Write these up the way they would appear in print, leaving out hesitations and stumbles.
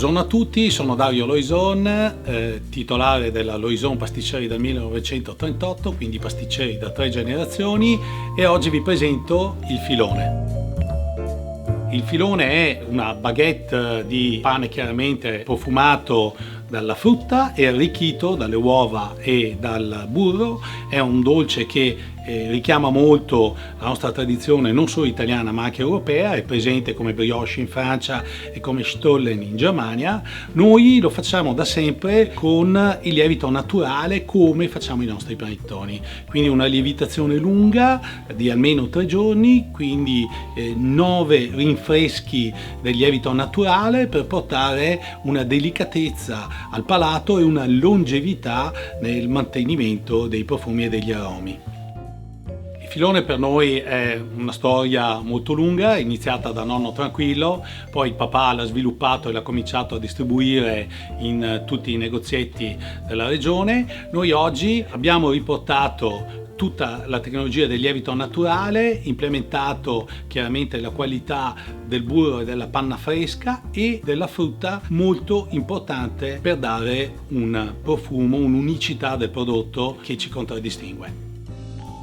Buongiorno a tutti, sono Dario Loison, titolare della Loison Pasticceri dal 1938, quindi pasticceri da 3 generazioni, e oggi vi presento il filone. Il filone è una baguette di pane chiaramente profumato dalla frutta e arricchito dalle uova e dal burro. È un dolce che richiama molto la nostra tradizione non solo italiana ma anche europea, è presente come brioche in Francia e come Stollen in Germania. Noi lo facciamo da sempre con il lievito naturale come facciamo i nostri panettoni, quindi una lievitazione lunga di almeno 3 giorni, quindi 9 rinfreschi del lievito naturale per portare una delicatezza al palato e una longevità nel mantenimento dei profumi e degli aromi. Il filone per noi è una storia molto lunga, iniziata da nonno tranquillo, poi il papà l'ha sviluppato e l'ha cominciato a distribuire in tutti i negozietti della regione. Noi oggi abbiamo riportato tutta la tecnologia del lievito naturale, implementato chiaramente la qualità del burro e della panna fresca e della frutta, molto importante per dare un profumo, un'unicità del prodotto che ci contraddistingue.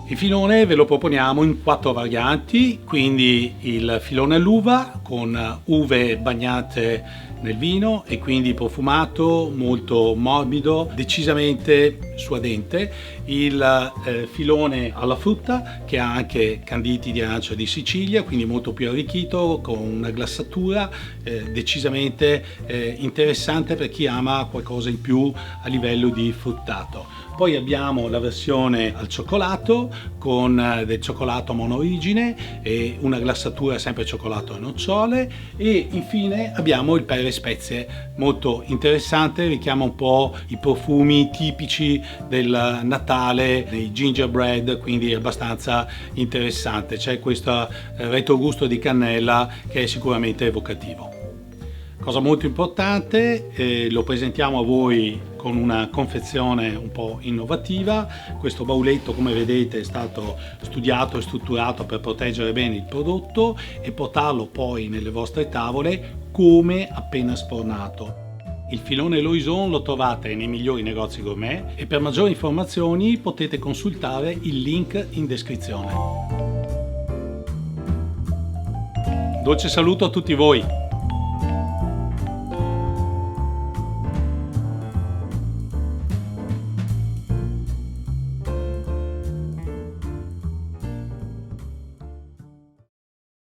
Il filone ve lo proponiamo in 4 varianti, quindi il filone all'uva con uve bagnate nel vino e quindi profumato, molto morbido, decisamente suadente. Il filone alla frutta che ha anche canditi di arancia di Sicilia, quindi molto più arricchito, con una glassatura decisamente interessante per chi ama qualcosa in più a livello di fruttato. Poi abbiamo la versione al cioccolato con del cioccolato monoorigine e una glassatura sempre cioccolato e nocciole, e infine abbiamo il pere e spezie, molto interessante, richiama un po' i profumi tipici del Natale, dei gingerbread, quindi è abbastanza interessante. C'è questo retrogusto di cannella che è sicuramente evocativo. Cosa molto importante, lo presentiamo a voi con una confezione un po' innovativa. Questo bauletto, come vedete, è stato studiato e strutturato per proteggere bene il prodotto e portarlo poi nelle vostre tavole come appena sfornato. Il filone Loison lo trovate nei migliori negozi gourmet e per maggiori informazioni potete consultare il link in descrizione. Dolce saluto a tutti voi!